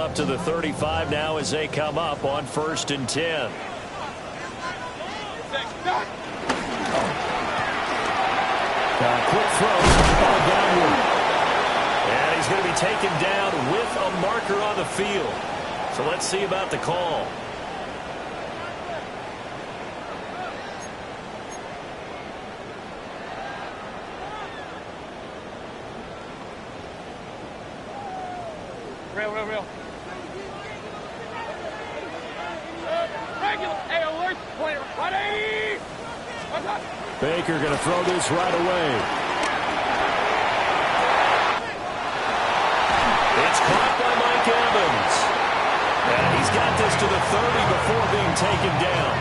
up to the 35 now as they come up on 1st and 10. Quick throw. Ball downward. And he's going to be taken down with a marker on the field. So let's see about the call. Real. Regular. Hey, alert. Player. Ready. Baker going to throw this right away. It's caught by Mike Evans. And he's got this to the 30 before being taken down.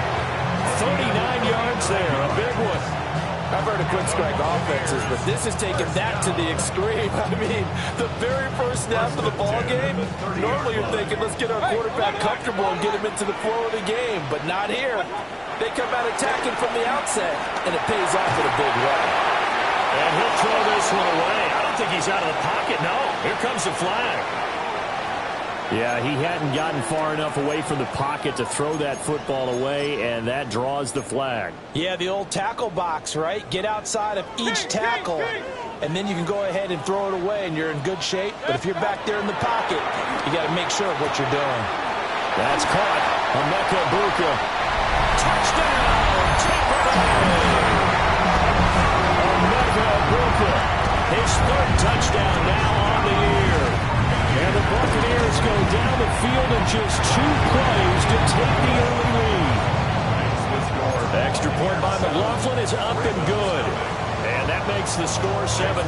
39 yards there, a big one. I've heard of quick strike offenses, but this is taking that to the extreme. I mean, the very first snap of the ball game, normally you're thinking, let's get our quarterback comfortable and get him into the flow of the game, but not here. They come out attacking from the outset, and it pays off in a big way. And he'll throw this one away. I don't think he's out of the pocket. No, here comes the flag. Yeah, he hadn't gotten far enough away from the pocket to throw that football away, and that draws the flag. Yeah, the old tackle box, right? Get outside of each tackle, and then you can go ahead and throw it away, and you're in good shape. But if you're back there in the pocket, you got to make sure of what you're doing. That's caught. Emeka Egbuka. Touchdown! Tampa Bay! Emeka Egbuka. His third touchdown now on the year. And the Buccaneers go down the field in just 2 plays to take the early lead. Extra point by McLaughlin is up and good. And that makes the score 7-0.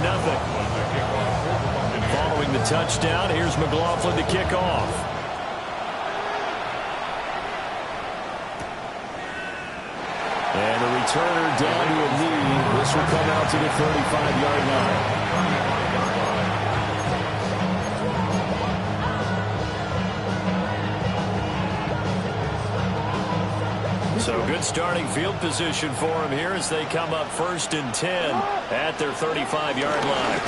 Following the touchdown, here's McLaughlin to kick off. And the returner down to a knee. This will come out to the 35-yard line. So good starting field position for him here as they come up 1st and 10 at their 35-yard line.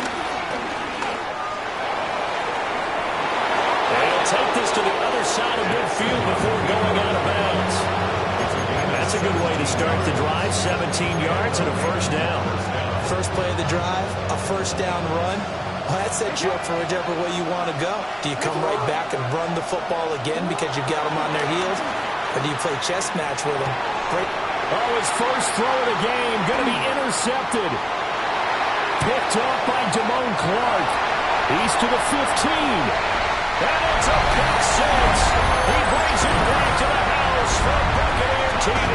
They'll take this to the other side of midfield before going out of bounds. That's a good way to start the drive. 17 yards and a first down. First play of the drive, a first down run. Well, that sets you up for whichever way you want to go. Do you come right back and run the football again because you've got them on their heels? Or do you play chess match with him? Great. Oh, his first throw of the game going to be intercepted. Picked off by Damone Clark. He's to the 15. And it's a pick six. He brings it back to the house for Buccaneer TV.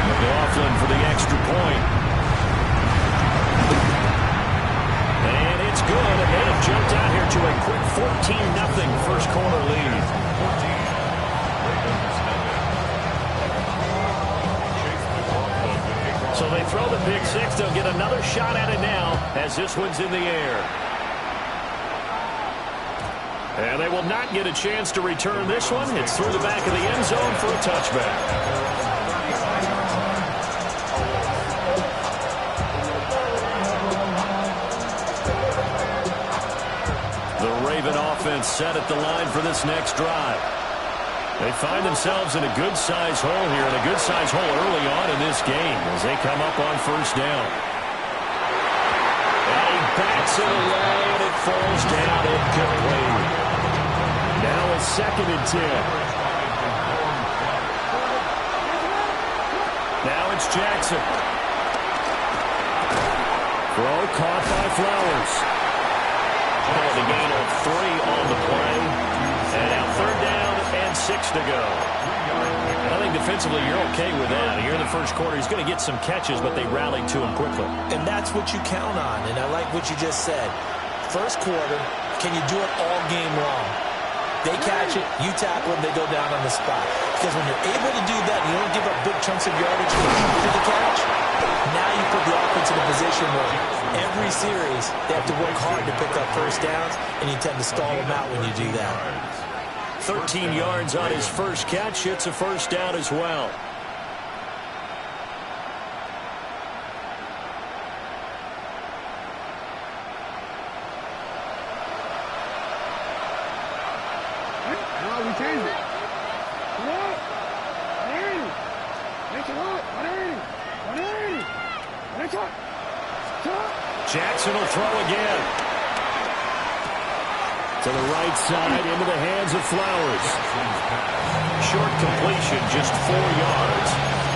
McLaughlin for the extra point. And it's good. And they have jumped out here to a quick 14-0 first quarter lead. So they throw the pick six. They'll get another shot at it now as this one's in the air. And they will not get a chance to return this one. It's through the back of the end zone for a touchback. The Raven offense set at the line for this next drive. They find themselves in a good-sized hole here, and a good-sized hole early on in this game as they come up on first down. And he bats it away, and it falls down incomplete. Now it's 2nd and 10. Now it's Jackson. Throw caught by Flowers. And a gain of 3 on the play. And now 3rd down and 6 to go. I think defensively you're okay with that. Here in the first quarter, he's going to get some catches, but they rallied to him quickly. And that's what you count on, and I like what you just said. First quarter, can you do it all game long? They catch it, you tackle them, they go down on the spot. Because when you're able to do that, you don't give up big chunks of yardage for the catch, now you put the offense in a position where every series they have to work hard to pick up first downs, and you tend to stall them out when you do that. 13 yards on his first catch. It's a first down as well. we changed it. Come on. 180. Make it up. 180. 180. Make it up. Jackson will throw again. To the right side, into the hands of Flowers. Short completion, just 4 yards.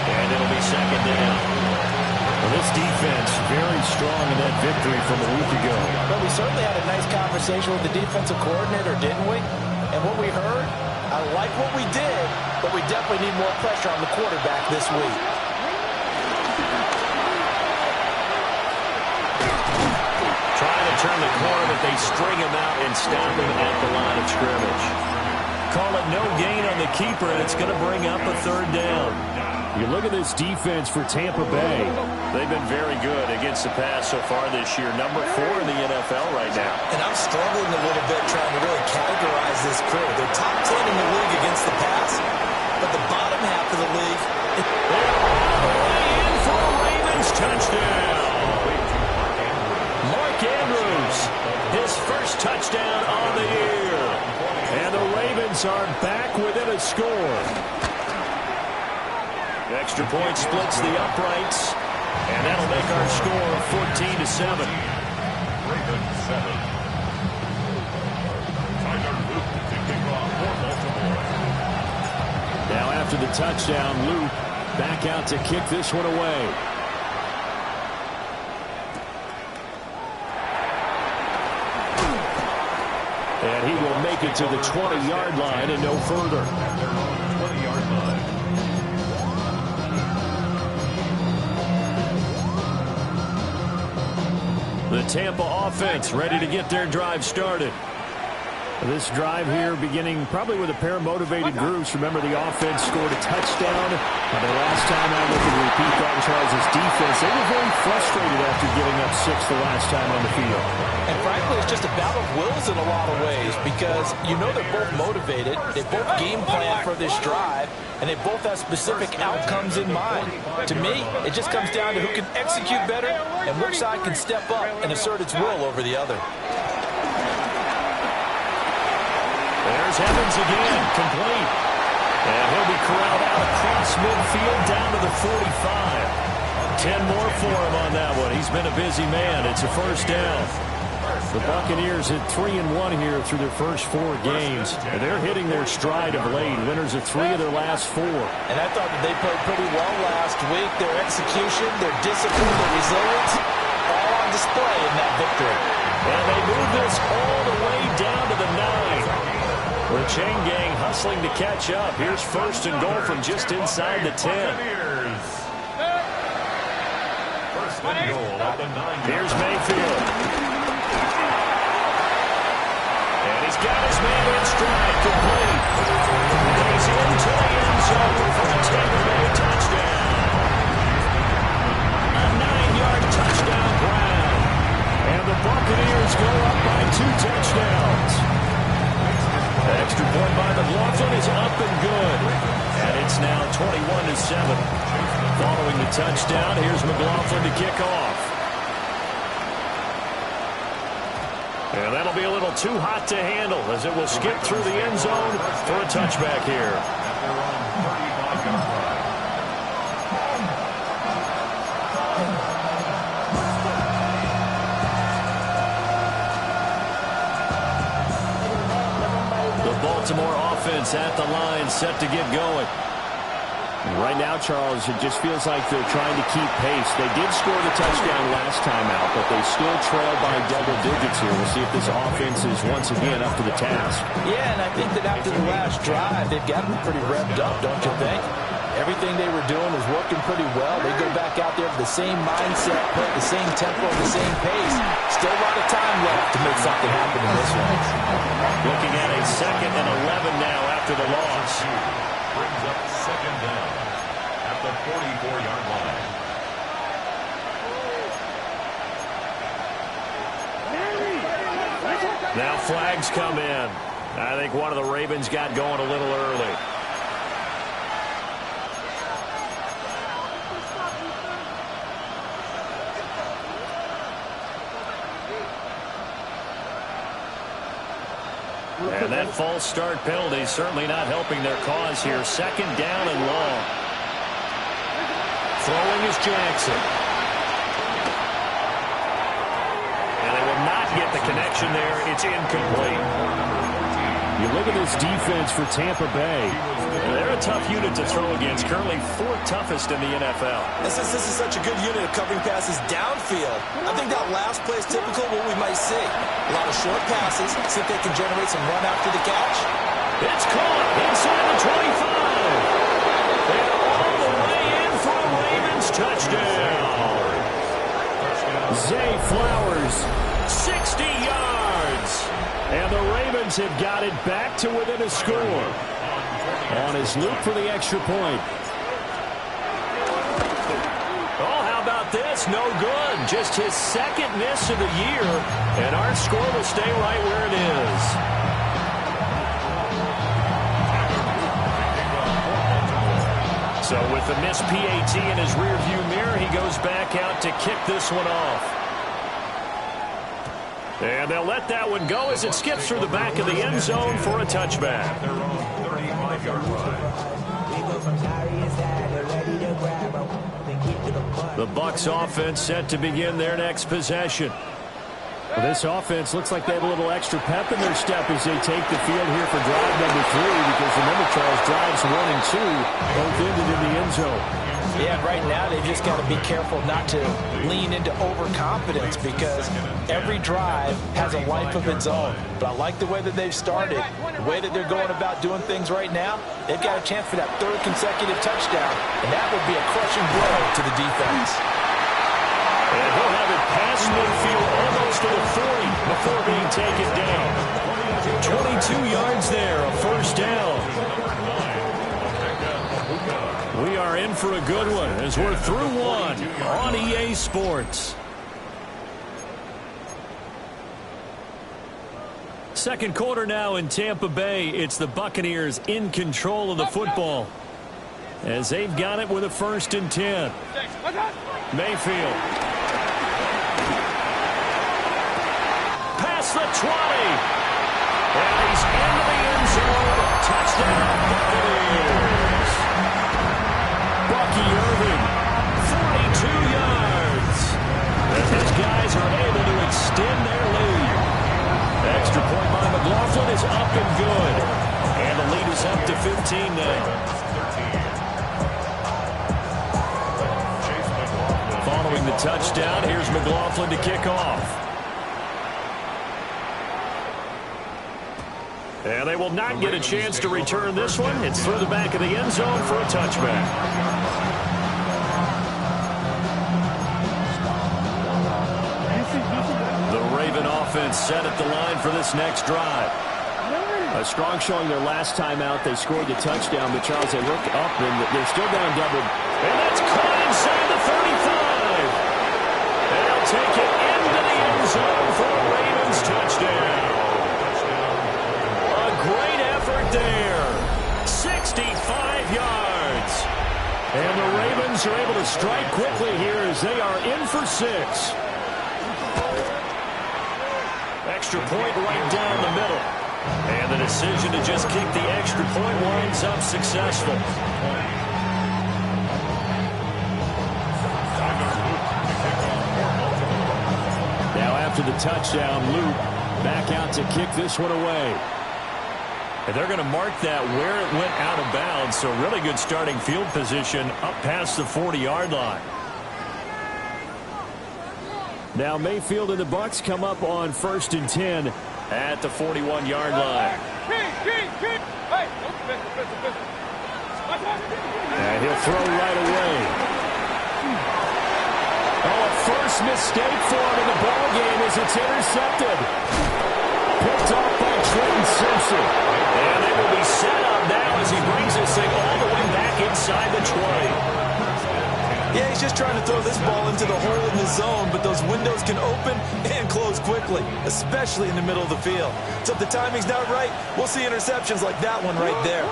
And it'll be second down. Well, this defense very strong in that victory from a week ago. But we certainly had a nice conversation with the defensive coordinator, didn't we? And what we heard, I like what we did, but we definitely need more pressure on the quarterback this week. Trying to turn the corner, but they string him out and stop him at the line of scrimmage. Call it no gain on the keeper, and it's going to bring up a third down. You look at this defense for Tampa Bay. They've been very good against the pass so far this year. Number 4 in the NFL right now. And I'm struggling a little bit trying to really categorize this crew. They're top 10 in the league against the pass, but the bottom half of the league. They're all the way in for a Ravens touchdown. Mark Andrews, his first touchdown on the year. And the Ravens are back within a score. Extra point splits the uprights, and that'll make our score 14-7. Ravens 7. Tyler Luke to kick off for Baltimore. Now after the touchdown, Luke back out to kick this one away. And he will make it to the 20-yard line and no further. 20-yard line. The Tampa offense ready to get their drive started. This drive here beginning probably with a pair of motivated groups. Remember, the offense scored a touchdown. And the last time out, looking to repeat that, Charles' defense, they were very frustrated after giving up 6 the last time on the field. And frankly, it's just a battle of wills in a lot of ways because you know they're both motivated, they both game plan for this drive, and they both have specific outcomes in mind. To me, it just comes down to who can execute better and which side can step up and assert its will over the other. There's Evans again, complete. And he'll be corralled out across midfield down to the 45. 10 more for him on that one. He's been a busy man. It's a first down. The Buccaneers at 3-1 here through their first 4 games. And they're hitting their stride of late. Winners of 3 of their last 4. And I thought that they played pretty well last week. Their execution, their discipline, their resilience, all on display in that victory. And they move this all the way down to the 9. The chain gang hustling to catch up. Here's first and goal from just inside the 10. First and goal at the 9. Here's Mayfield. And he's got his man in stride, complete. He's into the end zone for a Tampa Bay touchdown. A 9-yard touchdown Brown. And the Buccaneers go up by 2 touchdowns. Extra point by McLaughlin is up and good. And it's now 21-7. Following the touchdown, here's McLaughlin to kick off. And that'll be a little too hot to handle as it will skip through the end zone for a touchback here. Baltimore offense at the line, set to get going. And right now, Charles, it just feels like they're trying to keep pace. They did score the touchdown last time out, but they still trail by double digits here. We'll see if this offense is once again up to the task. Yeah, and I think that after the last drive, they've got to be pretty revved up, don't you think? Everything they were doing was working pretty well. They go back out there with the same mindset, play the same tempo, the same pace. Still a lot of time left to make something happen in this one. Looking at a 2nd and 11 now after the loss. Brings up second down at the 44-yard line. Now flags come in. I think one of the Ravens got going a little early. And that false start penalty certainly not helping their cause here. Second down and long. Throwing is Jackson. And they will not get the connection there. It's incomplete. You look at this defense for Tampa Bay. They're a tough unit to throw against. Currently fourth toughest in the NFL. This is such a good unit of covering passes downfield. I think that last play is typical of what we might see. A lot of short passes. See if they can generate some run after the catch. It's caught inside the 25. And all the way in for a Ravens touchdown. Zay Flowers, 60 yards. And the Ravens have got it back to within a score. On his loop for the extra point. Oh, how about this? No good. Just his second miss of the year. And our score will stay right where it is. So with the missed PAT in his rearview mirror, he goes back out to kick this one off. And they'll let that one go as it skips through the back of the end zone for a touchback. Their own 35-yard line. The Bucs offense set to begin their next possession. Well, this offense looks like they have a little extra pep in their step as they take the field here for drive number 3, because remember, Charles, drives 1 and 2 both ended in the end zone. Yeah, right now they just got to be careful not to lean into overconfidence, because every drive has a life of its own. But I like the way that they've started, the way that they're going about doing things right now. They've got a chance for that 3rd consecutive touchdown, and that would be a crushing blow to the defense. And he'll have it past midfield almost to the 40 before being taken down. 22 yards there, a first down. We are in for a good one as we're through one on EA Sports. Second quarter now in Tampa Bay. It's the Buccaneers in control of the football as they've got it with a 1st and 10. Mayfield. Past the 20. And he's into the end zone. Touchdown Buccaneers. Bucky Irving, 42 yards. And his guys are able to extend their lead. Extra point by McLaughlin is up and good. And the lead is up to 15 now. Following the touchdown, here's McLaughlin to kick off. And they will not get a chance to return this one. It's through the back of the end zone for a touchback. The Raven offense set at the line for this next drive. A strong showing their last time out. They scored the touchdown, but Charles, they look up and they're still down double. And that's caught inside the 35. And they'll take it into the end zone for a Ravens touchdown. Great effort there. 65 yards. And the Ravens are able to strike quickly here as they are in for 6. Extra point right down the middle. And the decision to just kick the extra point winds up successful. Now after the touchdown, Luke back out to kick this one away. And they're going to mark that where it went out of bounds. So really good starting field position up past the 40-yard line. Now Mayfield and the Bucs come up on 1st and 10 at the 41-yard line. And he'll throw right away. Oh, a first mistake for him in the ball game as it's intercepted. Picked off by Trenton Simpson. And they will be set up now as he brings this thing all the way back inside the 20. Yeah, he's just trying to throw this ball into the hole in the zone, but those windows can open and close quickly, especially in the middle of the field. So if the timing's not right, we'll see interceptions like that one right there.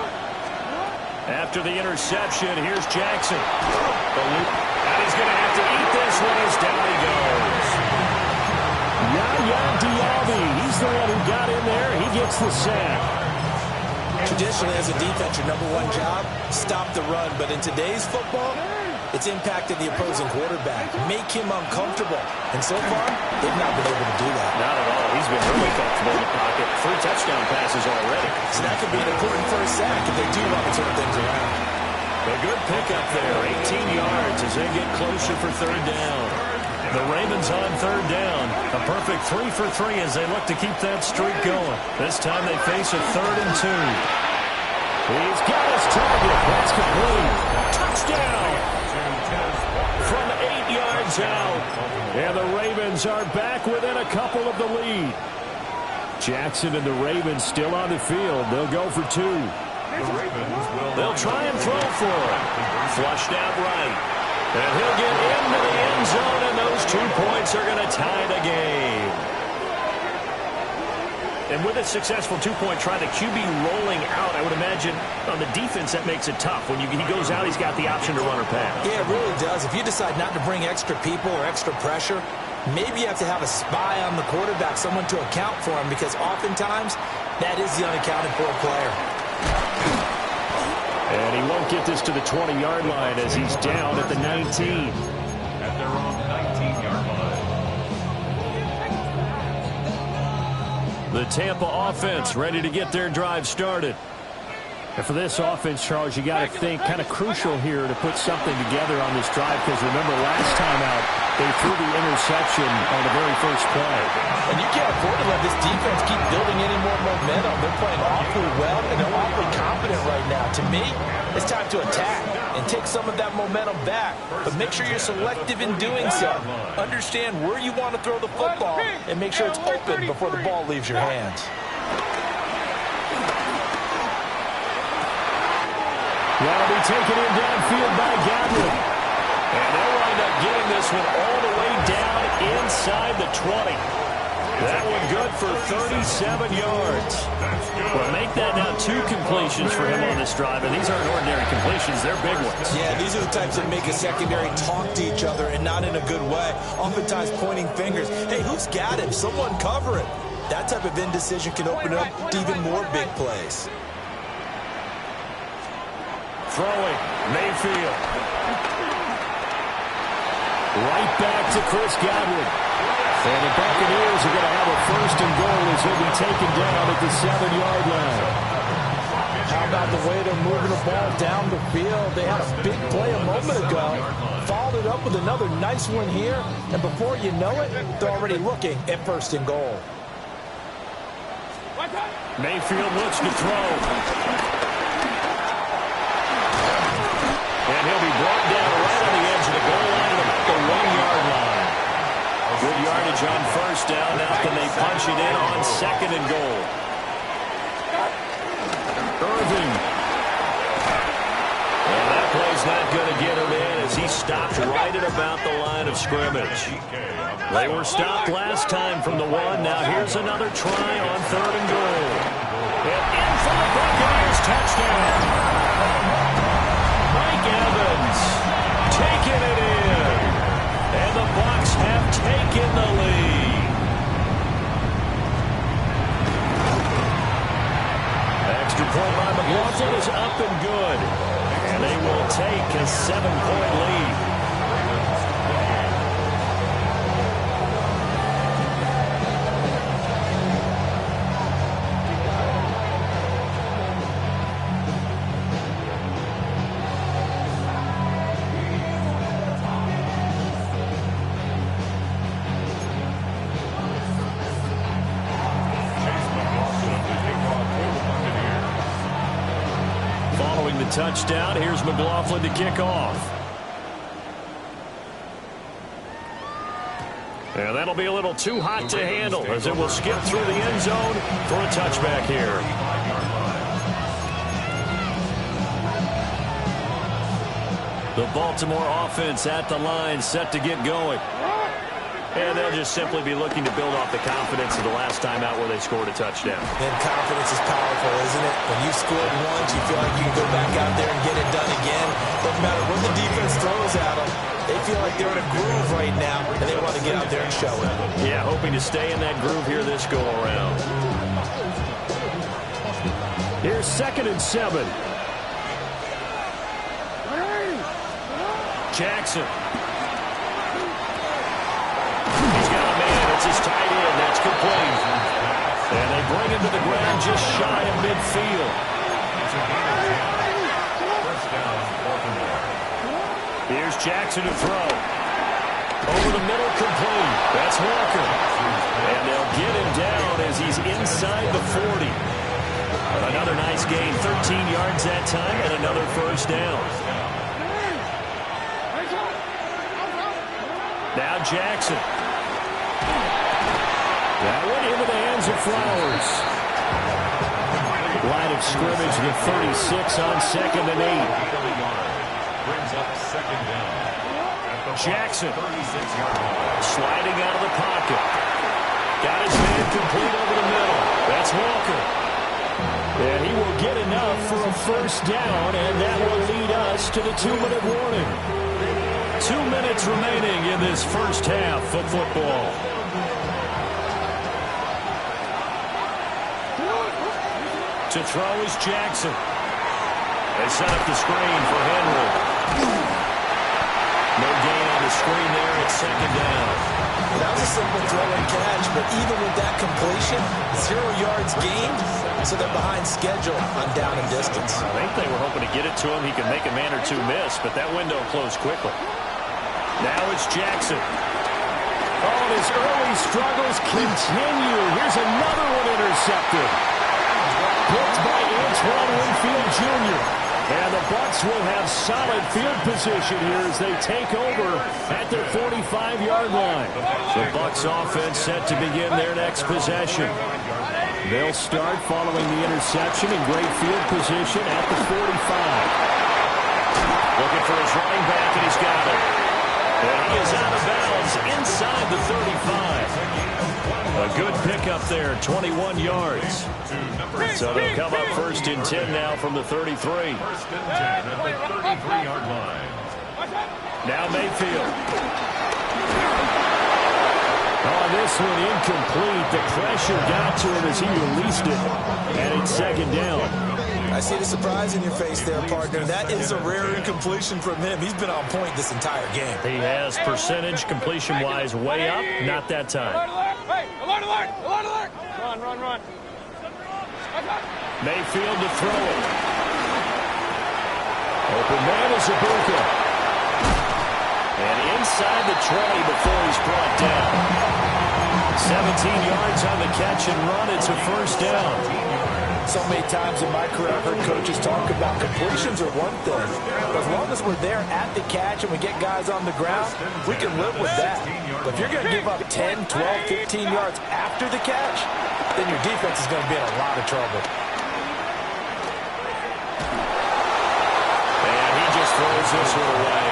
After the interception, here's Jackson. And he's going to have to eat this one as down he goes. Yaya Diaby, he's the one who got in there. He gets the sack. Traditionally, as a defense, your number one job, stop the run. But in today's football, it's impacted the opposing quarterback. Make him uncomfortable. And so far, they've not been able to do that. Not at all. He's been really comfortable in the pocket. 3 touchdown passes already. So that could be an important first sack if they do want to turn things around. A good pickup there. 18 yards as they get closer for 3rd down. The Ravens on 3rd down. A perfect 3 for 3 as they look to keep that streak going. This time they face a 3rd and 2. He's got his target. That's complete. Touchdown. From 8 yards out. And the Ravens are back within a couple of the lead. Jackson and the Ravens still on the field. They'll go for 2. They'll try and throw for it. Flushed out right. And he'll get into the end zone, and those 2 points are going to tie the game. And with a successful 2-point try, the QB rolling out, I would imagine on the defense that makes it tough. When he goes out, he's got the option to run or pass. Yeah, it really does. If you decide not to bring extra people or extra pressure, maybe you have to have a spy on the quarterback, someone to account for him, because oftentimes that is the unaccounted for player. And he won't get this to the 20-yard line as he's down at the 19. At their own 19-yard line. The Tampa offense ready to get their drive started. And for this offense, Charles, you got to think kind of crucial here to put something together on this drive, because remember last time out, they threw the interception on the very first play. And you can't afford to let this defense keep building any more momentum. They're playing awfully well, and they're awfully confident right now. To me, it's time to attack and take some of that momentum back. But make sure you're selective in doing so. Understand where you want to throw the football, and make sure it's open before the ball leaves your hands. That'll be taken in downfield by Godwin. And they'll wind up getting this one all the way down inside the 20. That one good for 37 yards. Well, make that now 2 completions for him on this drive. And these aren't ordinary completions. They're big ones. Yeah, these are the types that make a secondary talk to each other, and not in a good way. Oftentimes pointing fingers. Hey, who's got him? Someone cover it. That type of indecision can open up to even more big plays. Throwing, Mayfield. Right back to Chris Godwin. And the Buccaneers are going to have a 1st and goal as he'll be taken down at the 7-yard line. How about the way they're moving the ball down the field? They had a big play a moment ago. Followed it up with another nice one here. And before you know it, they're already looking at 1st and goal. Mayfield looks to throw. And he'll be brought down right on the edge of the goal line at about the 1-yard line. Good yardage on 1st down. Now can they punch it in on 2nd and goal? Irving. And that play's not going to get him in as he stopped right at about the line of scrimmage. They were stopped last time from the 1. Now here's another try on 3rd and goal. And in for the Buccaneers, touchdown. Mike Evans taking it in. And the Bucs have taken the lead. Extra point by McLaughlin is up and good. And they will take a 7-point lead. Touchdown. Here's McLaughlin to kick off. And that'll be a little too hot to handle as it will skip through the end zone for a touchback here. The Baltimore offense at the line, set to get going. And they'll just simply be looking to build off the confidence of the last time out where they scored a touchdown. And confidence is powerful, isn't it? When you scored once, you feel like you can go back out there and get it done again. Doesn't matter what the defense throws at them. They feel like they're in a groove right now, and they want to get out there and show it. Yeah, hoping to stay in that groove here this go-around. Here's 2nd and 7. Jackson. He's got a man. It's his tight end. That's complete. And they bring him to the ground just shy of midfield. Here's Jackson to throw. Over the middle, complete. That's Walker. And they'll get him down as he's inside the 40. Another nice gain. 13 yards that time and another first down. Now Jackson. That went into the hands of Flowers. Line of scrimmage, the 36 on 2nd and 8. Brings up 2nd down. Jackson sliding out of the pocket. Got his man complete over the middle. That's Walker. And he will get enough for a first down, and that will lead us to the 2-minute warning. 2 minutes remaining in this first half of football. To throw is Jackson. They set up the screen for Henry. No gain on the screen there at 2nd down. That was a simple throw and catch, but even with that completion, 0 yards gained, so they're behind schedule on down and distance. I think they were hoping to get it to him. He could make a man or two miss, but that window closed quickly. Now it's Jackson. Oh, and his early struggles continue. Here's another one intercepted. Picked by Antoine Winfield Jr. And the Bucs will have solid field position here as they take over at their 45-yard line. The Bucs offense set to begin their next possession. They'll start following the interception in great field position at the 45. Looking for his running back, and he's got it. And he is out of bounds inside the 35. A good pickup there, 21 yards. So they'll come up 1st and 10 now from the 33. 1st and 10 at the 33-yard line. Now Mayfield. Oh, this one incomplete. The pressure got to him as he released it. And it's 2nd down. I see the surprise in your face there, partner. That is a rare incompletion from him. He's been on point this entire game. He has percentage completion-wise way up. Not that time. Hey, alert, alert, alert, alert. Run. Mayfield to throw it. Open man is Ibuka. And inside the 20 before he's brought down. 17 yards on the catch and run. It's a first down. So many times in my career, I've heard coaches talk about completions are one thing. But as long as we're there at the catch and we get guys on the ground, we can live with that. But if you're going to give up 10, 12, 15 yards after the catch, then your defense is going to be in a lot of trouble. And he just throws this one away.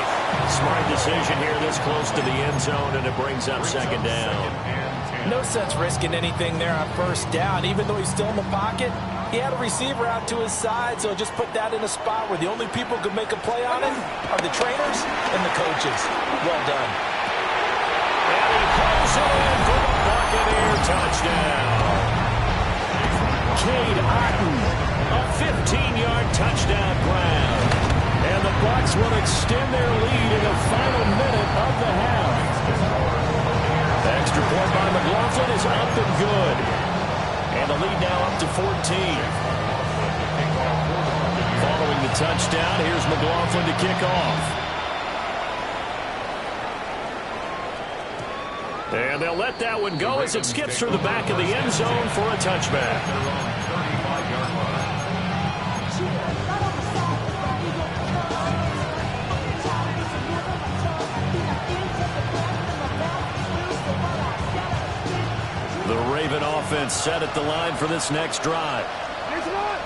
Smart decision here this close to the end zone, and it brings up 2nd down. No sense risking anything there on 1st down. Even though he's still in the pocket, he had a receiver out to his side, so just put that in a spot where the only people who can make a play on it are the trainers and the coaches. Well done. And he pulls it in for the Buccaneer touchdown. Cade Otton, a 15-yard touchdown grab. And the Bucs will extend their lead in the final minute of the half. Extra point by McLaughlin is up and good. And the lead now up to 14. Following the touchdown, here's McLaughlin to kick off. And they'll let that one go as it skips through the back of the end zone for a touchback. The Raven offense set at the line for this next drive.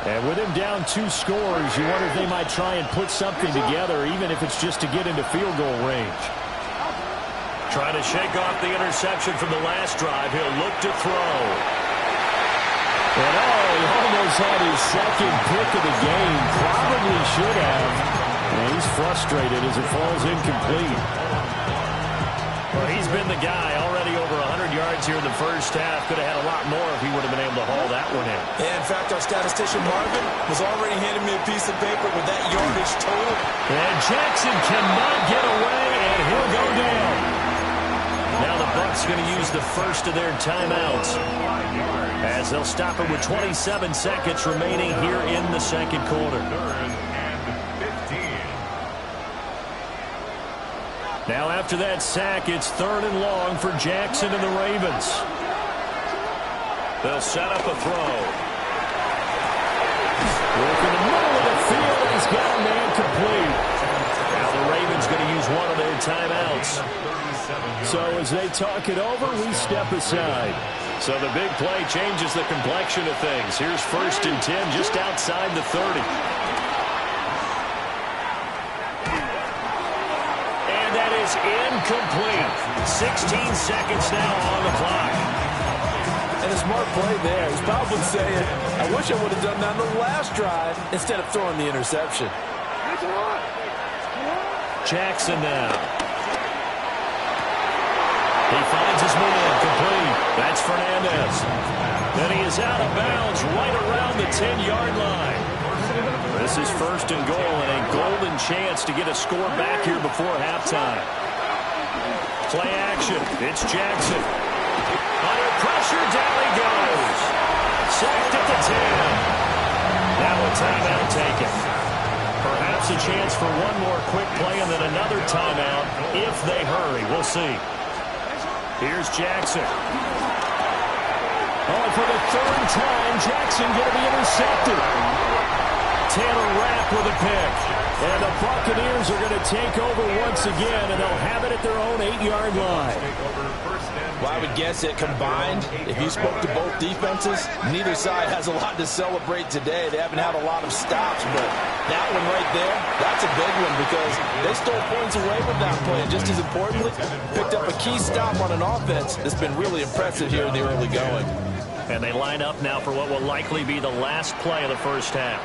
And with him down 2 scores, you wonder if they might try and put something together, even if it's just to get into field goal range. Trying to shake off the interception from the last drive. He'll look to throw. And he almost had his 2nd pick of the game. Probably should have. And he's frustrated as it falls incomplete. Well, he's been the guy already over 100 100 yards here in the first half. Could have had a lot more if he would have been able to haul that one in. Yeah, in fact, our statistician Marvin was already handing me a piece of paper with that yardage total. And Jackson cannot get away, and he'll go down. Now the Bucs going to use the first of their timeouts, as they'll stop it with 27 seconds remaining here in the second quarter. Now after that sack, it's 3rd and long for Jackson and the Ravens. They'll set up a throw. Work in the middle of the field, and he's got a man complete. Now the Ravens going to use one of their timeouts. So as they talk it over, we step aside. So the big play changes the complexion of things. Here's 1st and 10 just outside the 30. Incomplete. 16 seconds now on the clock. And a smart play there. He's probably saying, I wish I would have done that on the last drive instead of throwing the interception. Jackson now. He finds his man complete. That's Fernandez. Then he is out of bounds right around the 10-yard line. This is 1st and goal and a golden chance to get a score back here before halftime. Play action. It's Jackson. Under pressure, down he goes. Sacked at the 10. Now a timeout taken. Perhaps a chance for one more quick play and then another timeout if they hurry. We'll see. Here's Jackson. Oh, for the 3rd time, Jackson going to be intercepted. Taylor Rapp with a pick. And the Buccaneers are going to take over once again, and they'll have it at their own 8-yard line. Well, I would guess that combined, if you spoke to both defenses, neither side has a lot to celebrate today. They haven't had a lot of stops, but that one right there, that's a big one because they stole points away with that play. And just as importantly, picked up a key stop on an offense that's been really impressive here in the early going. And they line up now for what will likely be the last play of the first half.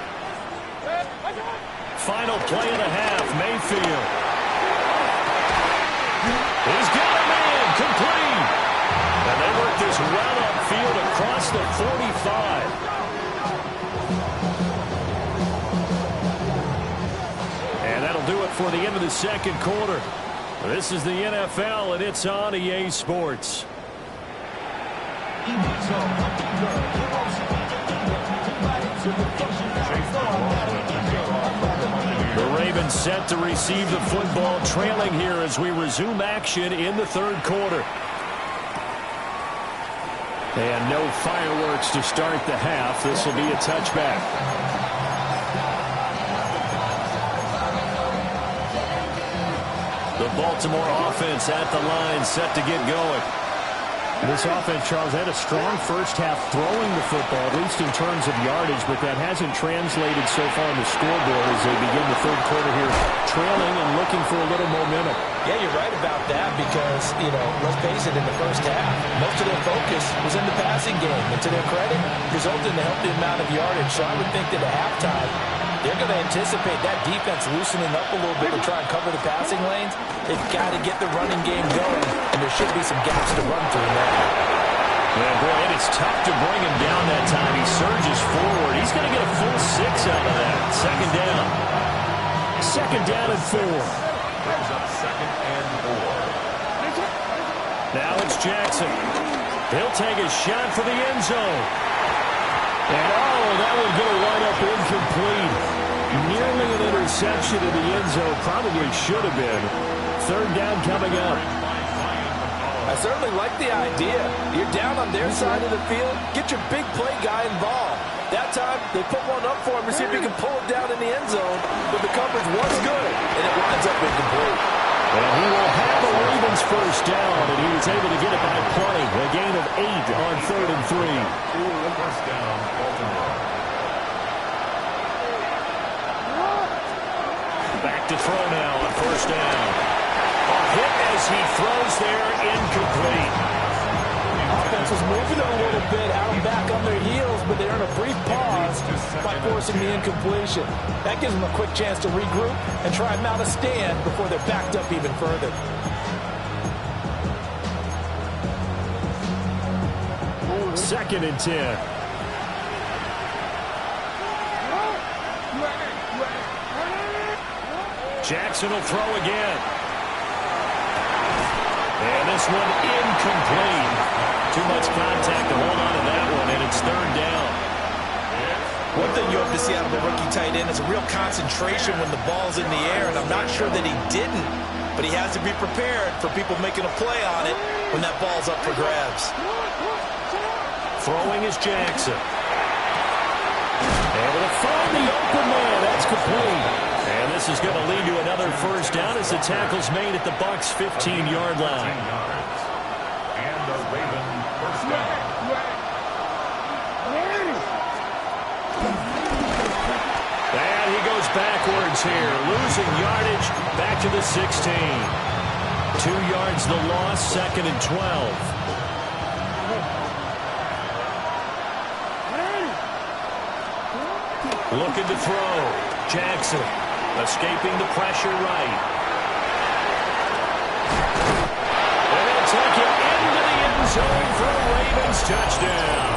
Final play of the half, Mayfield. He's got a man, complete. And they work this run upfield across the 45. And that'll do it for the end of the second quarter. This is the NFL, and it's on EA Sports. The Ravens set to receive the football, trailing here as we resume action in the 3rd quarter. And no fireworks to start the half. This will be a touchback. The Baltimore offense at the line, set to get going. This offense, Charles, had a strong first half throwing the football, at least in terms of yardage, but that hasn't translated so far on the scoreboard as they begin the 3rd quarter here, trailing and looking for a little momentum. Yeah, you're right about that because, let's face it, in the first half, most of their focus was in the passing game. And to their credit, resulted in a healthy amount of yardage. So I would think that at halftime, they're going to anticipate that defense loosening up a little bit to try and cover the passing lanes. They've got to get the running game going, and there should be some gaps to run through now. Yeah, boy, and it's tough to bring him down that time. He surges forward. He's going to get a full 6 out of that. 2nd down. 2nd down and 4. Brings up 2nd and 4. Now it's Jackson. He'll take a shot for the end zone. And, that one's going to wind up incomplete. Nearly an interception in the end zone. Probably should have been. 3rd down coming up. I certainly like the idea. You're down on their side of the field. Get your big play guy involved. That time, they put one up for him to see if he can pull it down in the end zone. But the coverage was good, and it winds up incomplete. And he will have the Ravens first down, and he was able to get it by plenty. A gain of 8 on 3rd and 3. First down, Baltimore. Back to throw now on 1st down. A hit as he throws there, incomplete. Offense was moving a little bit out and back on their heels, but they earn a brief pause by forcing the incompletion. That gives them a quick chance to regroup and try and mount a stand before they're backed up even further. 2nd and 10. Jackson will throw again. And this one incomplete. Too much contact to hold on to that one, and it's 3rd down. One thing you hope to see out of a rookie tight end is a real concentration when the ball's in the air, and I'm not sure that he didn't, but he has to be prepared for people making a play on it when that ball's up for grabs. Throwing is Jackson. Able to find the open man. That's complete. And this is going to lead to another 1st down as the tackle's made at the Bucs' 15-yard line. And the Raven 1st down. And he goes backwards here, losing yardage back to the 16. 2 yards the loss, 2nd and 12. Looking to throw. Jackson escaping the pressure right. And they'll take it into the end zone for a Ravens touchdown.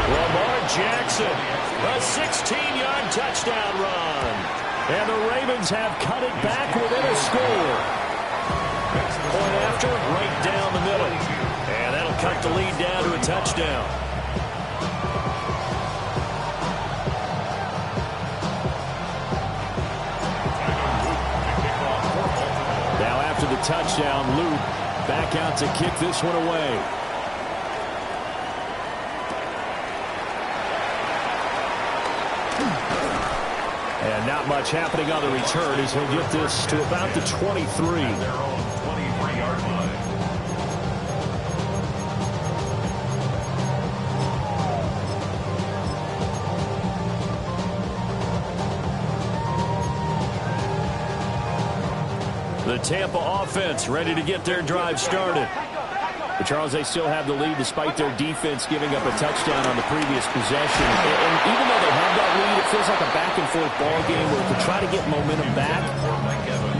Lamar Jackson, a 16-yard touchdown run. And the Ravens have cut it back within a score. Point after, right down the middle. And that'll cut the lead down to a touchdown. Now after the touchdown, Luke back out to kick this one away. And not much happening on the return as he'll get this to about the 23. Their own 23-yard line. The Tampa offense ready to get their drive started. But Charles, they still have the lead despite their defense giving up a touchdown on the previous possession. And even though they have that lead, it feels like a back-and-forth ball game where to try to get momentum back,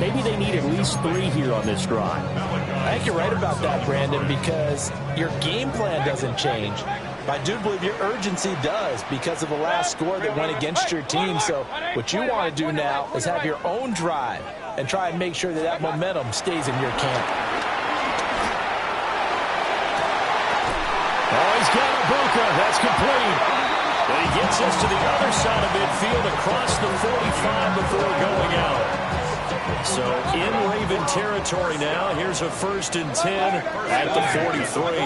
maybe they need at least 3 here on this drive. I think you're right about that, Brandon, because your game plan doesn't change. But I do believe your urgency does because of the last score that went against your team. So what you want to do now is have your own drive and try and make sure that that momentum stays in your camp. Oh, he's got Ibuka. That's complete. But he gets us to the other side of midfield across the 45 before going out. So in Raven territory now. Here's a 1st and 10 at the 43.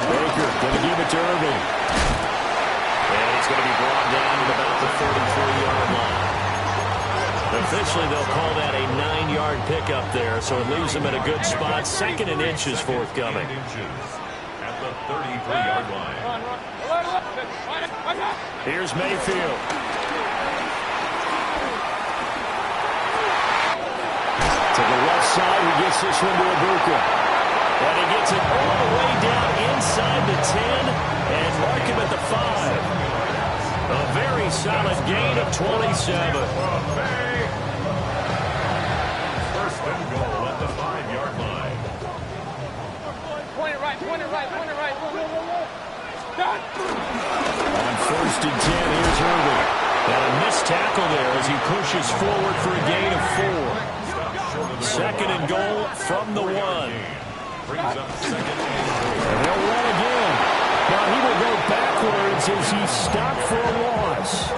Baker going to give it to Irving. And he's going to be brought down at about the 43-yard line. Officially, they'll call that a 9-yard pickup there, so it leaves them in a good spot. 2nd and inches forthcoming. At the 33-yard line. Here's Mayfield. To the left side, he gets this one to Ibuka. And he gets it all the way down inside the 10 and mark him at the 5. A very solid gain of 27. 1st and goal at the 5-yard line. Point it right, point it right, point it right. On 1st and 10, here's Irving. And a missed tackle there as he pushes forward for a gain of 4. 2nd and goal from the 1. Brings up 2nd and And they'll run again. Now he will go backwards as he stopped for a loss.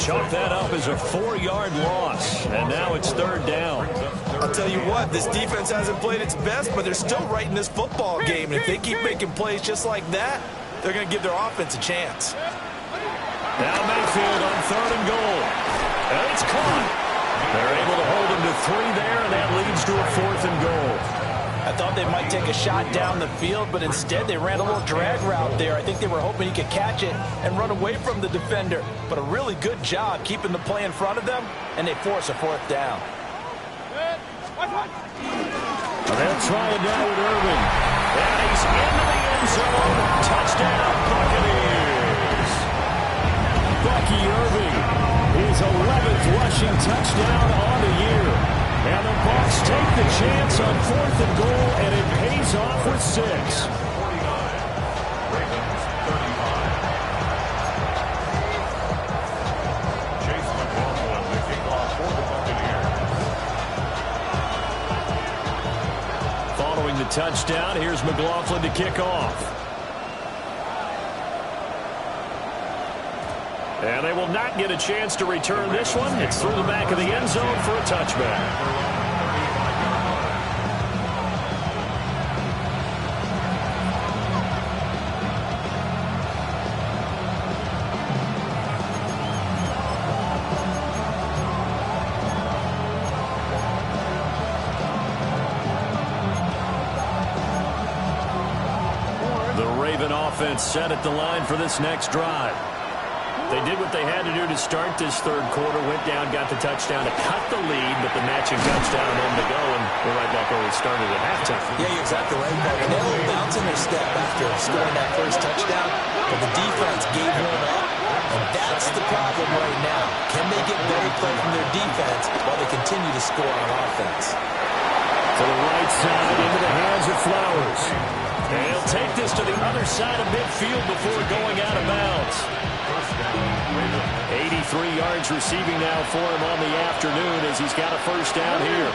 Chalk that up as a 4-yard loss. And now it's 3rd down. I'll tell you what, this defense hasn't played its best, but they're still right in this football game. And if they keep making plays just like that, they're going to give their offense a chance. Now Mayfield on 3rd and goal. And it's caught. They're able to hold him to 3 there, and that leads to a 4th and goal. I thought they might take a shot down the field, but instead they ran a little drag route there. I think they were hoping he could catch it and run away from the defender. But a really good job keeping the play in front of them, and they force a 4th down. They'll try it now with Irving. And he's into the end zone. Touchdown, Buccaneers. Bucky Irving, his 11th rushing touchdown on the year. And the Bucs take the chance on 4th and goal, and it pays off with 6. touchdown. Here's McLaughlin to kick off. And they will not get a chance to return this one. It's through the back of the end zone for a touchback. Offense set at the line for this next drive. They did what they had to do to start this third quarter, went down, got the touchdown to cut the lead, but the matching touchdown a moment to go, and we're right back where we started at halftime. Yeah, you're exactly right, Paul. They had a little bounce in their step after scoring that first touchdown, but the defense gave one up, and that's the problem right now. Can they get better play from their defense while they continue to score on offense? To the right side, into the hands of Flowers. And he'll take this to the other side of midfield before going out of bounds. 83 yards receiving now for him on the afternoon as he's got a first down here.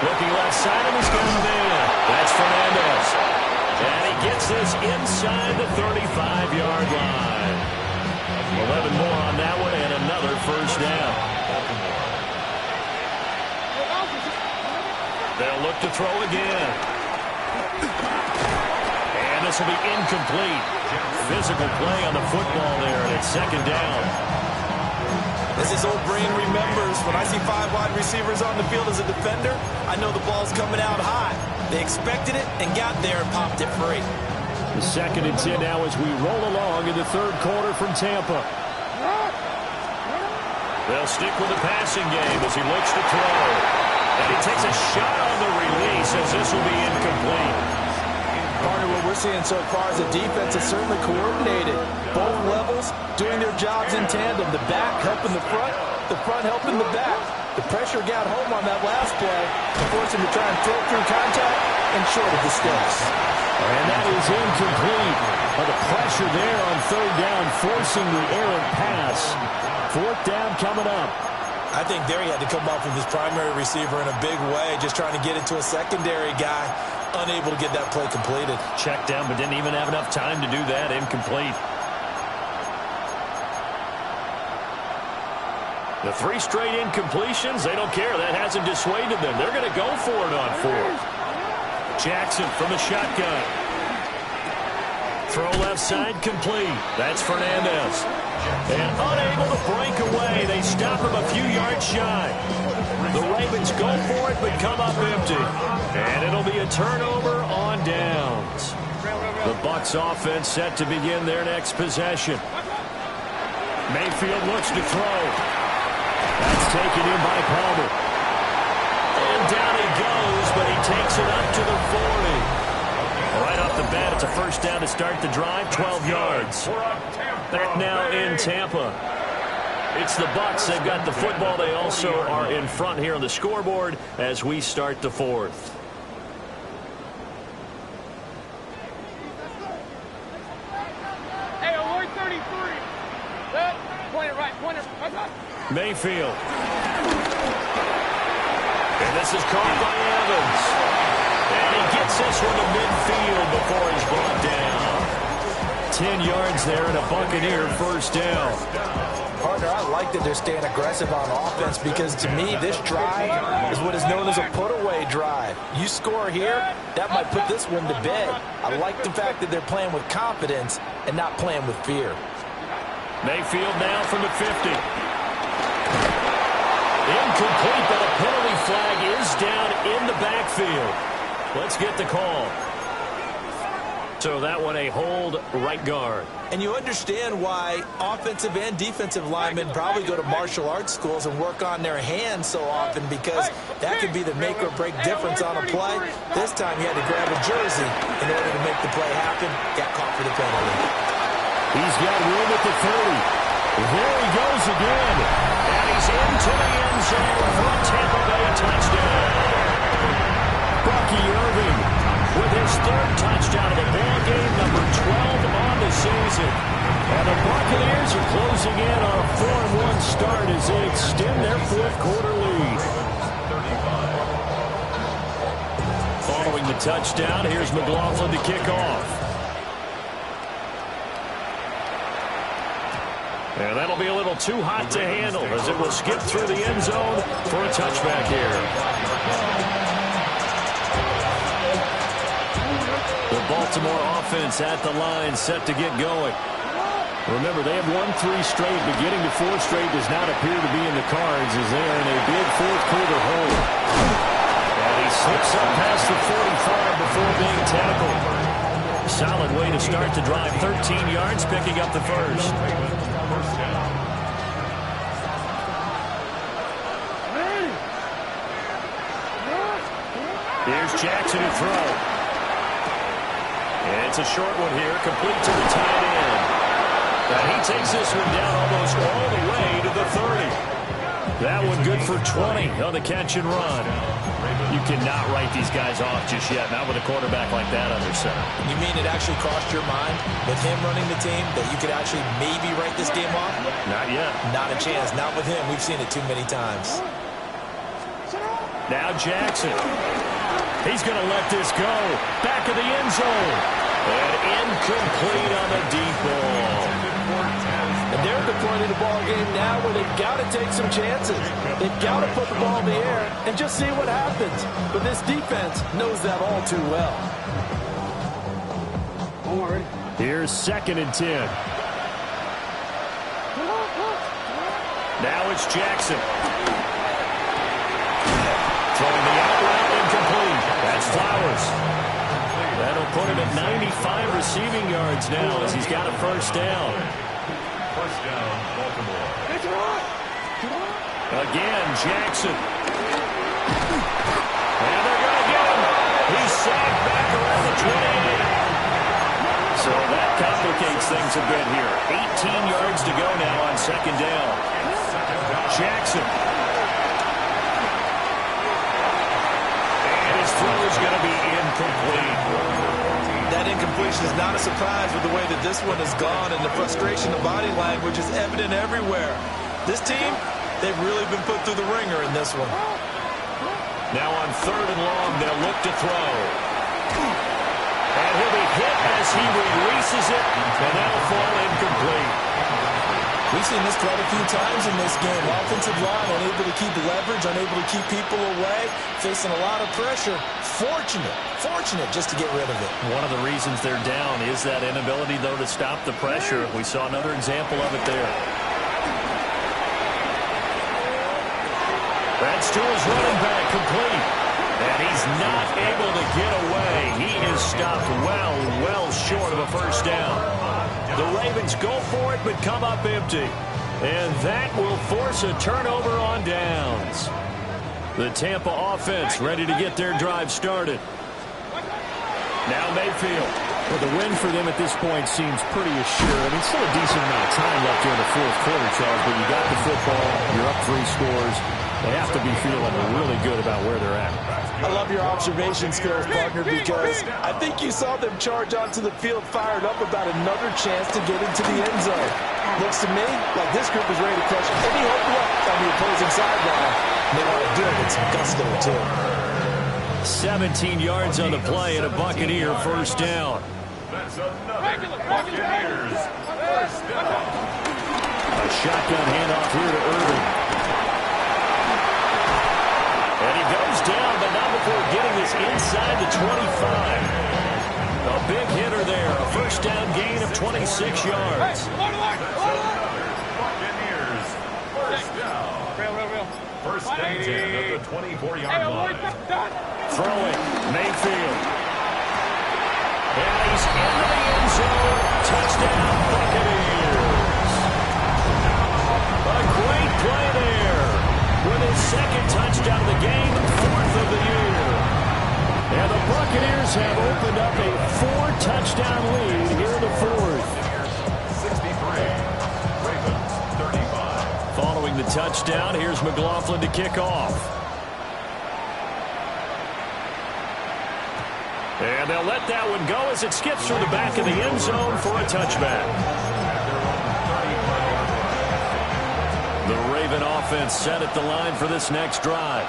Looking left side, and he's got a man. That's Fernandez. And he gets this inside the 35-yard line. 11 more on that one, and another first down. They'll look to throw again. And this will be incomplete. Physical play on the football there, and it's second down. As his old brain remembers, when I see 5 wide receivers on the field as a defender, I know the ball's coming out high. They expected it and got there and popped it free. The 2nd and 10 now as we roll along in the third quarter from Tampa. They'll stick with the passing game as he looks to throw. And he takes a shot on the release as this will be incomplete. Partner, what we're seeing so far is the defense is certainly coordinated. Both levels doing their jobs in tandem. The back helping the front helping the back. The pressure got home on that last play to force him to try and throw through contact and short of the sticks. And that is incomplete. But the pressure there on third down, forcing the errant pass. Fourth down coming up. I think there he had to come up with his primary receiver in a big way, just trying to get it to a secondary guy, unable to get that play completed. Checked down, but didn't even have enough time to do that. Incomplete. The 3 straight incompletions, they don't care. That hasn't dissuaded them. They're going to go for it on 4th. Jackson from the shotgun. Throw left side, complete. That's Fernandez. And unable to break away. They stop him a few yards shy. The Ravens go for it, but come up empty. And it'll be a turnover on downs. The Bucs offense set to begin their next possession. Mayfield looks to throw. That's taken in by Palmer. And down he goes, but he takes it up to the 40. Right off the bat, it's a first down to start the drive, 12 yards. Back now in Tampa. It's the Bucs. They've got the football. They also are in front here on the scoreboard as we start the 4th. Hey, Lloyd 33. Point it right. Point it right. Mayfield. And this is caught by Evans. And he gets this one to midfield before he's brought down. 10 yards there and a Buccaneer first down. Partner, I like that they're staying aggressive on offense because to me this drive is what is known as a put-away drive. You score here, that might put this one to bed. I like the fact that they're playing with confidence and not playing with fear. Mayfield now from the 50. Incomplete, but a penalty flag is down in the backfield. Let's get the call. So that one a hold right guard. And you understand why offensive and defensive linemen probably go to martial arts schools and work on their hands so often, because that could be the make or break difference on a play. This time he had to grab a jersey in order to make the play happen. Got caught for the penalty. He's got room at the 30. There he goes again. And he's into the end zone for a Tampa Bay touchdown. Bucky Irving with his 3rd touchdown of the ball game, number 12 on the season. And the Buccaneers are closing in on a 4-1 start as they extend their 4th quarter lead. Following the touchdown, here's McLaughlin to kick off. And that'll be a little too hot to handle as it will skip through the end zone for a touchback here. The Baltimore offense at the line, set to get going. Remember, they have won 3 straight, but getting to 4 straight does not appear to be in the cards as they are in a big fourth-quarter hole. And he slips up past the 45 before being tackled. Solid way to start the drive, 13 yards, picking up the first. Here's Jackson to throw. And it's a short one here, complete to the tight end. And he takes this one down almost all the way to the 30. That one good for 20 on the catch and run. You cannot write these guys off just yet, not with a quarterback like that under center. You mean it actually crossed your mind with him running the team that you could actually maybe write this game off? Not yet. Not a chance. Not with him. We've seen it too many times. Now Jackson. He's going to let this go. Back of the end zone. And incomplete on the deep ball. And they're at the point of the ball game now where they've got to take some chances. They've got to put the ball in the air and just see what happens. But this defense knows that all too well. Here's 2nd and 10. Now it's Jackson. Throwing the out route, incomplete. That's Flowers. That'll put him at 95 receiving yards now as he's got a first down. First down, Baltimore. Again, Jackson. And they're going to get him. He's sacked back around the 28. So that complicates things a bit here. 18 yards to go now on 2nd down. Jackson. And his throw is going to be incomplete. That incompletion is not a surprise with the way that this one has gone, and the frustration of body language is evident everywhere. This team, they've really been put through the ringer in this one. Now on 3rd and long, they'll look to throw. And he'll be hit as he releases it, and that'll fall incomplete. We've seen this quite a few times in this game. Offensive line unable to keep leverage, unable to keep people away, facing a lot of pressure. Fortunate just to get rid of it. One of the reasons they're down is that inability, though, to stop the pressure. We saw another example of it there. That's to his running back, complete. And he's not able to get away. He is stopped well short of a first down. The Ravens go for it, but come up empty. And that will force a turnover on downs. The Tampa offense ready to get their drive started. Now Mayfield. Well, the win for them at this point seems pretty assured. I mean, still a decent amount of time left here in the 4th quarter, Charles, but you got the football, you're up 3 scores. They have to be feeling really good about where they're at. I love your observation skills, partner, because I think you saw them charge onto the field fired up about another chance to get into the end zone. Looks to me like this group is ready to crush any hope left on the opposing sideline. They want to do it with some gusto, too. 17 yards on the play and a Buccaneer first down. That's another Buccaneers first down. A shotgun handoff here to Irvin. And he goes down, but not before getting this inside the 25. A big hitter there. A first down gain of 26 yards. Buccaneers first down. First and 10 at the 24-yard line. Throwing, Mayfield. And he's into the end zone. Touchdown, Buccaneers. A great play there. With his 2nd touchdown of the game, 4th of the year. And the Buccaneers have opened up a 4-touchdown lead here in the 4th. 63. Ravens 35. Following the touchdown, here's McLaughlin to kick off. And they'll let that one go as it skips through the back of the end zone for a touchback. The Raven offense set at the line for this next drive.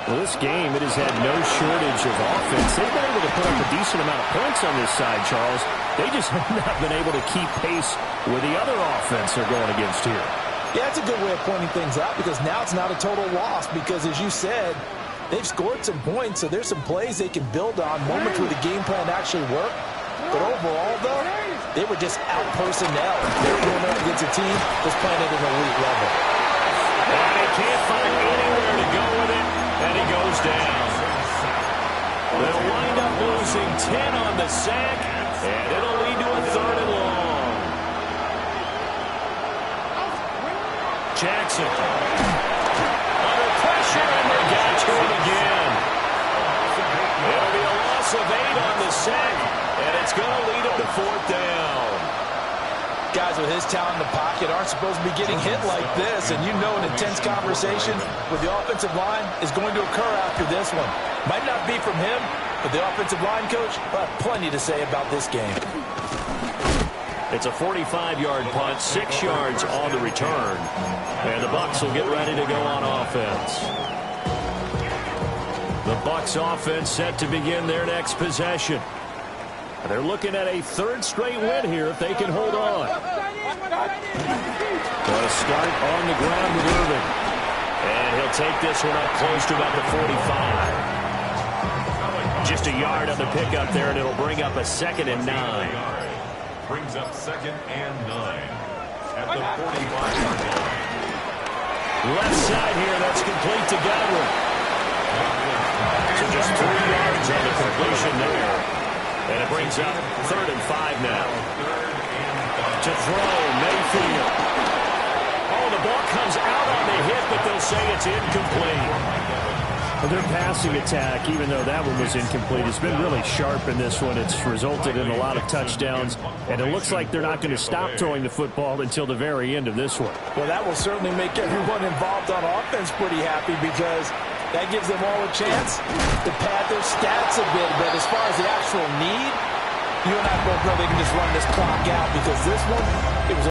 Well, this game, it has had no shortage of offense. They've been able to put up a decent amount of points on this side, Charles. They just have not been able to keep pace with the other offense they're going against here. Yeah, that's a good way of pointing things out because now it's not a total loss because, as you said, they've scored some points, so there's some plays they can build on, moments where the game plan actually worked. But overall, though, they were just out-personnel. They were going up against a team that's playing at an elite level. And he can't find anywhere to go with it, and he goes down. They'll wind up losing 10 on the sack, and it'll lead to a 3rd and long. Jackson. Under pressure, and they got to it again. It'll be a loss of 8 on the sack, and it's going to lead him to 4th down. Guys with his talent in the pocket aren't supposed to be getting hit like this, and you know an intense conversation with the offensive line is going to occur after this one. Might not be from him, but the offensive line coach will have plenty to say about this game. It's a 45-yard punt, 6 yards on the return, and the Bucs will get ready to go on offense. The Bucs offense set to begin their next possession. They're looking at a 3rd straight win here if they can hold on. Going to start on the ground with Irvin. And he'll take this one up close to about the 45. Just a yard on the pickup there, and it'll bring up a 2nd and 9. Brings up 2nd and 9 at the 45-yard line. Left side here, that's complete to Godwin. So just 3 yards on the completion there. And it brings up 3rd and 5 now. To throw, Mayfield. Oh, the ball comes out on the hit, but they'll say it's incomplete. Well, their passing attack, even though that one was incomplete, has been really sharp in this one. It's resulted in a lot of touchdowns, and it looks like they're not going to stop throwing the football until the very end of this one. Well, that will certainly make everyone involved on offense pretty happy because that gives them all a chance to pad their stats a bit. But as far as the actual need, you and I both know they can just run this clock out because this one